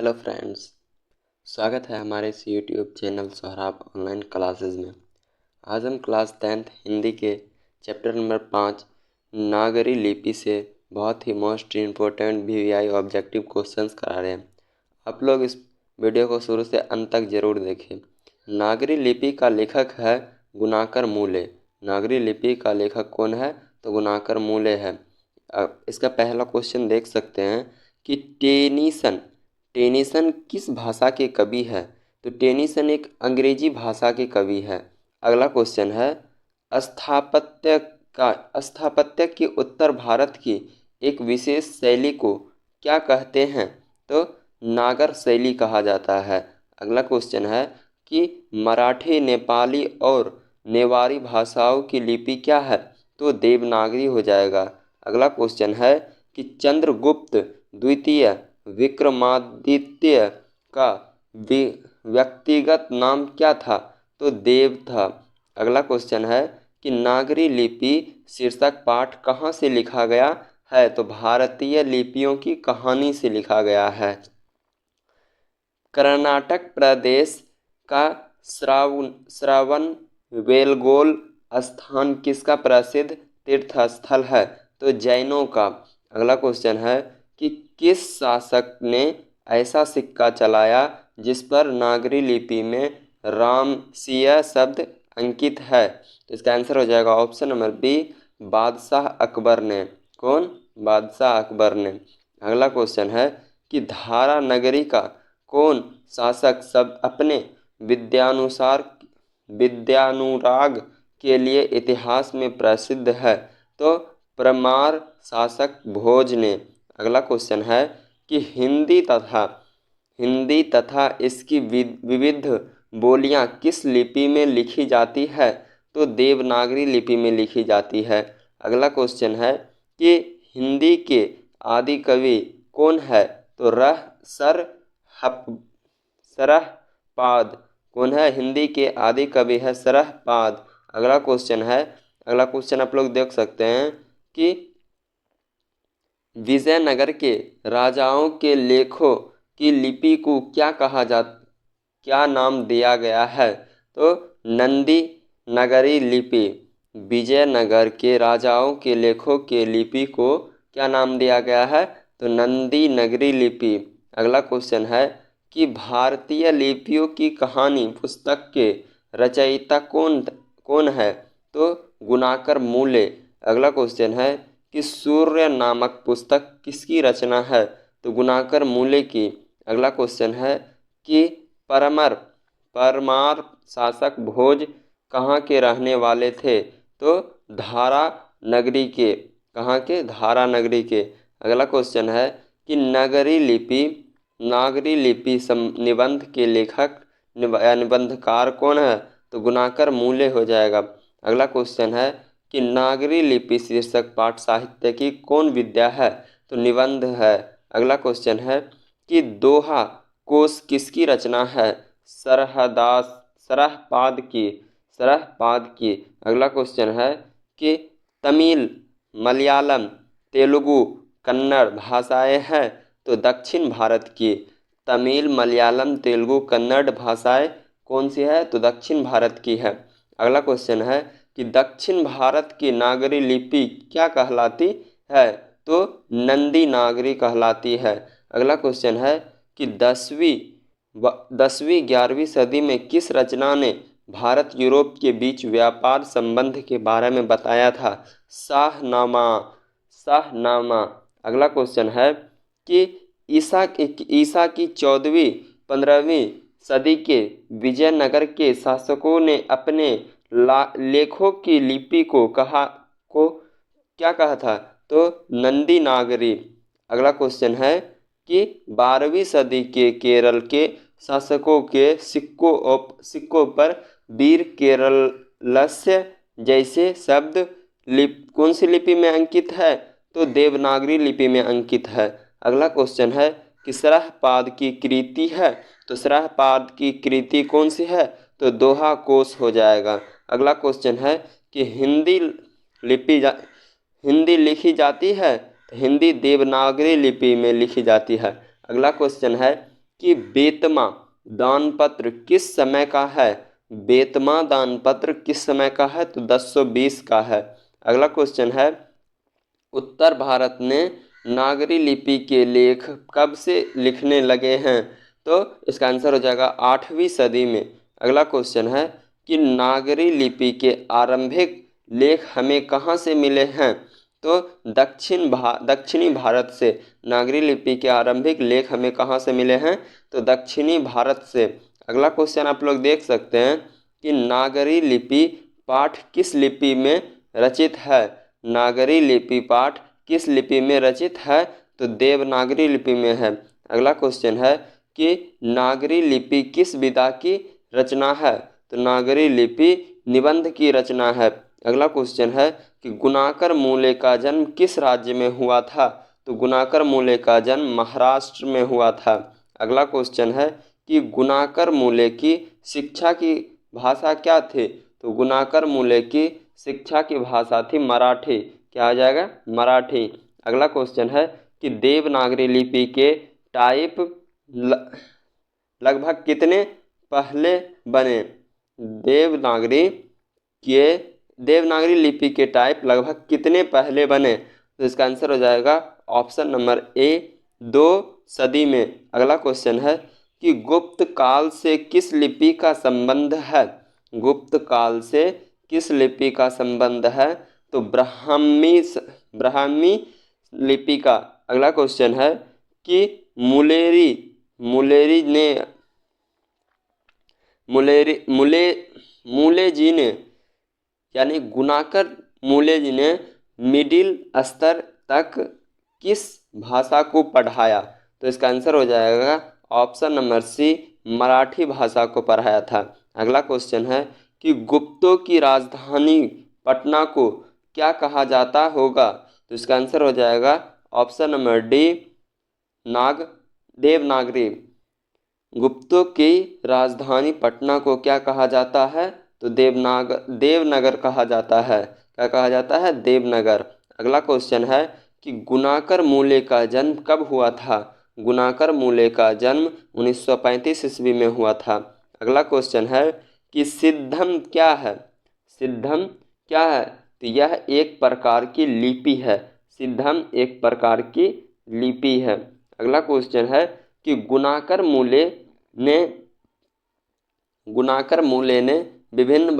Hello friends, स्वागत है हमारे इस YouTube channel Sohrab online classes में। आज हम क्लास 10th हिंदी के चैप्टर नंबर 5 नागरी लिपि से बहुत ही most important VVI objective questions करा रहे हैं। आप लोग इस वीडियो को शुरू से अंत तक ज़रूर देखें। नागरी लिपि का लेखक है गुणाकर मूले। नागरी लिपि का लेखक कौन है? तो गुणाकर मूले है। इसका पहला क्वेश्चन देख सकते हैं कि टेनीसन किस भाषा के कवि है? तो टेनीसन एक अंग्रेजी भाषा के कवि है। अगला क्वेश्चन है स्थापत्य के उत्तर भारत की एक विशेष शैली को क्या कहते हैं? तो नागर शैली कहा जाता है। अगला क्वेश्चन है कि मराठी, नेपाली और नेवारी भाषाओं की लिपि क्या है? तो देवनागरी हो जाएगा। अगला क्वेश्चन है कि चंद्रगुप्त द्वितीय विक्रमादित्य का व्यक्तिगत नाम क्या था? तो देव था। अगला क्वेश्चन है कि नागरी लिपि शीर्षक पाठ कहाँ से लिखा गया है? तो भारतीय लिपियों की कहानी से लिखा गया है। कर्नाटक प्रदेश का श्रवणबेलगोला स्थान किसका प्रसिद्ध तीर्थ स्थल है? तो जैनों का। अगला क्वेश्चन है कि किस शासक ने ऐसा सिक्का चलाया जिस पर नागरी लिपि में रामसिया शब्द अंकित है? तो इसका आंसर हो जाएगा ऑप्शन नंबर बी, बादशाह अकबर ने। कौन? बादशाह अकबर ने। अगला क्वेश्चन है कि धारा नगरी का कौन शासक सब अपने विद्यानुराग के लिए इतिहास में प्रसिद्ध है? तो परमार शासक भोज ने। अगला क्वेश्चन है कि हिंदी तथा इसकी विविध बोलियां किस लिपि में लिखी जाती है? तो देवनागरी लिपि में लिखी जाती है। अगला क्वेश्चन है कि हिंदी के आदि कवि कौन है? तो सरहपाद। कौन है? हिंदी के आदि कवि है सरहपाद। अगला क्वेश्चन आप लोग देख सकते हैं कि विजयनगर के राजाओं के लेखों की लिपि को क्या नाम दिया गया है? तो नंदी नगरी लिपि। विजयनगर के राजाओं के लेखों के लिपि को क्या नाम दिया गया है? तो नंदी नगरी लिपि। अगला क्वेश्चन है कि भारतीय लिपियों की कहानी पुस्तक के रचयिता कौन है? तो गुणाकर मूले। अगला क्वेश्चन है कि सूर्य नामक पुस्तक किसकी रचना है? तो गुणाकर मूले की। अगला क्वेश्चन है कि परमार शासक भोज कहाँ के रहने वाले थे? तो धारा नगरी के। कहाँ के? धारा नगरी के। अगला क्वेश्चन है कि नागरी लिपि निबंध के लेखक निबंधकार कौन है? तो गुणाकर मूले हो जाएगा। अगला क्वेश्चन है कि नागरी लिपि शीर्षक पाठ साहित्य की कौन विद्या है? तो निबंध है। अगला क्वेश्चन है कि दोहा कोश किसकी रचना है? सरहपाद की। अगला क्वेश्चन है कि तमिल, मलयालम, तेलुगु, कन्नड़ भाषाएं हैं? तो दक्षिण भारत की। तमिल, मलयालम, तेलुगु, कन्नड़ भाषाएं कौन सी है? तो दक्षिण भारत की है। अगला क्वेश्चन है कि दक्षिण भारत की नागरी लिपि क्या कहलाती है? तो नंदी नागरी कहलाती है। अगला क्वेश्चन है कि 10वीं-11वीं सदी में किस रचना ने भारत यूरोप के बीच व्यापार संबंध के बारे में बताया था? शाहनामा। अगला क्वेश्चन है कि ईसा की 14वीं-15वीं सदी के विजयनगर के शासकों ने अपने लेखों की लिपि को क्या कहा था? तो नंदी नागरी। अगला क्वेश्चन है कि 12वीं सदी के केरल के शासकों के सिक्कों पर वीर केरलस्य जैसे शब्द कौन सी लिपि में अंकित है? तो देवनागरी लिपि में अंकित है। अगला क्वेश्चन है कि सरहपाद की कृति है? तो सरहपाद की कृति कौन सी है? तो दोहा कोश हो जाएगा। अगला क्वेश्चन है कि हिंदी लिखी जाती है? तो हिंदी देवनागरी लिपि में लिखी जाती है। अगला क्वेश्चन है कि बेतमा दानपत्र किस समय का है। बेतमा दानपत्र किस समय का है, तो 1020 का है। अगला क्वेश्चन है, उत्तर भारत ने नागरी लिपि के लेख कब से लिखने लगे हैं, तो इसका आंसर हो जाएगा 8वीं सदी में। अगला क्वेश्चन है कि नागरी लिपि के आरंभिक लेख हमें कहाँ से मिले हैं, तो दक्षिणी भारत से। नागरी लिपि के आरंभिक लेख हमें कहाँ से मिले हैं, तो दक्षिणी भारत से। अगला क्वेश्चन आप लोग देख सकते हैं कि नागरी लिपि पाठ किस लिपि में रचित है। नागरी लिपि पाठ किस लिपि में रचित है, तो देवनागरी लिपि में है। अगला क्वेश्चन है कि नागरी लिपि किस विधा की रचना है, तो नागरी लिपि निबंध की रचना है। अगला क्वेश्चन है कि गुणाकर मूले का जन्म किस राज्य में हुआ था, तो गुणाकर मूले का जन्म महाराष्ट्र में हुआ था। अगला क्वेश्चन है कि गुणाकर मूले की शिक्षा की भाषा क्या थी, तो गुणाकर मूले की शिक्षा की भाषा थी मराठी। क्या आ जाएगा, मराठी। अगला क्वेश्चन है कि देवनागरी लिपि के टाइप लगभग कितने पहले बने। देवनागरी देवनागरी लिपि के टाइप लगभग कितने पहले बने, तो इसका आंसर हो जाएगा ऑप्शन नंबर ए, 2 सदी में। अगला क्वेश्चन है कि गुप्त काल से किस लिपि का संबंध है। गुप्त काल से किस लिपि का संबंध है, तो ब्राह्मी लिपि का। अगला क्वेश्चन है कि मूले जी ने यानी गुणाकर मूले जी ने मिडिल स्तर तक किस भाषा को पढ़ाया, तो इसका आंसर हो जाएगा ऑप्शन नंबर सी, मराठी भाषा को पढ़ाया था। अगला क्वेश्चन है कि गुप्तों की राजधानी पटना को क्या कहा जाता होगा, तो इसका आंसर हो जाएगा ऑप्शन नंबर डी, देवनागरी। गुप्तों की राजधानी पटना को क्या कहा जाता है, तो देवनगर कहा जाता है। क्या कहा जाता है, देवनगर। अगला क्वेश्चन है कि गुणाकर मूले का जन्म कब हुआ था। गुणाकर मूले का जन्म 1935 ईस्वी में हुआ था। अगला क्वेश्चन है कि सिद्धम क्या है। सिद्धम क्या है, तो यह एक प्रकार की लिपि है। सिद्धम एक प्रकार की लिपि है। अगला क्वेश्चन है कि गुणाकर मूले ने विभिन्न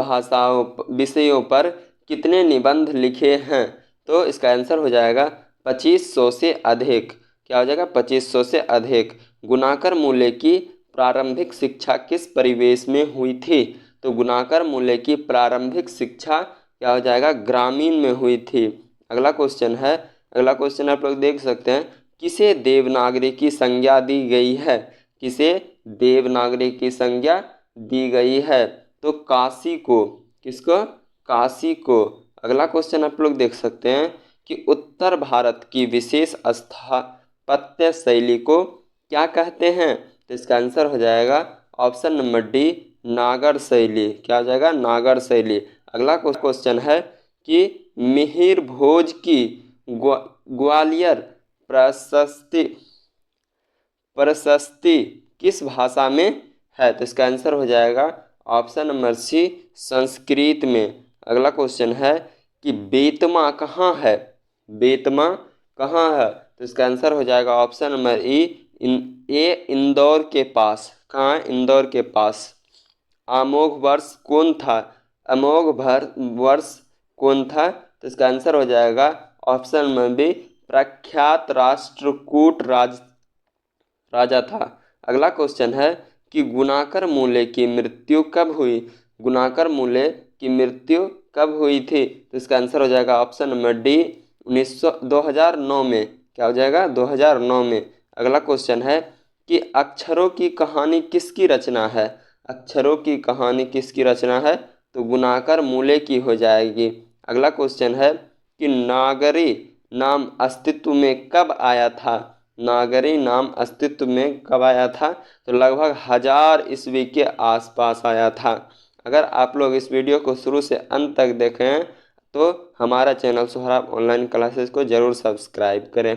विषयों पर कितने निबंध लिखे हैं, तो इसका आंसर हो जाएगा 2500 से अधिक। क्या हो जाएगा, 2500 से अधिक। गुणाकर मूले की प्रारंभिक शिक्षा किस परिवेश में हुई थी, तो गुणाकर मूले की प्रारंभिक शिक्षा क्या हो जाएगा, ग्रामीण में हुई थी। अगला क्वेश्चन आप लोग देख सकते हैं, किसे देवनागरी की संज्ञा दी गई है। किसे देवनागरी की संज्ञा दी गई है, तो काशी को। किसको, काशी को। अगला क्वेश्चन आप लोग देख सकते हैं कि उत्तर भारत की विशेष स्थापत्य शैली को क्या कहते हैं, तो इसका आंसर हो जाएगा ऑप्शन नंबर डी, नागर शैली। क्या हो जाएगा, नागर शैली। अगला क्वेश्चन है कि मिहिर भोज की ग्वालियर प्रशस्ति किस भाषा में है, तो इसका आंसर हो जाएगा ऑप्शन नंबर सी, संस्कृत में। अगला क्वेश्चन है कि बेतमा कहाँ है। बेतमा कहाँ है, तो इसका आंसर हो जाएगा ऑप्शन नंबर इंदौर के पास। कहाँ है, इंदौर के पास। अमोघ वर्ष कौन था, तो इसका आंसर हो जाएगा ऑप्शन नंबर बी, प्रख्यात राष्ट्रकूट राजा था। अगला क्वेश्चन है कि गुणाकर मूले की मृत्यु कब हुई। गुणाकर मूले की मृत्यु कब हुई थी, तो इसका आंसर हो जाएगा ऑप्शन नंबर डी, 2009 में। क्या हो जाएगा, 2009 में। अगला क्वेश्चन है कि अक्षरों की कहानी किसकी रचना है। अक्षरों की कहानी किसकी रचना है, तो गुणाकर मूले की हो जाएगी। अगला क्वेश्चन है कि नागरी नाम अस्तित्व में कब आया था। नागरी नाम अस्तित्व में कब आया था, तो लगभग 1000 ईस्वी के आसपास आया था। अगर आप लोग इस वीडियो को शुरू से अंत तक देखें तो हमारा चैनल सोहराब ऑनलाइन क्लासेस को ज़रूर सब्सक्राइब करें।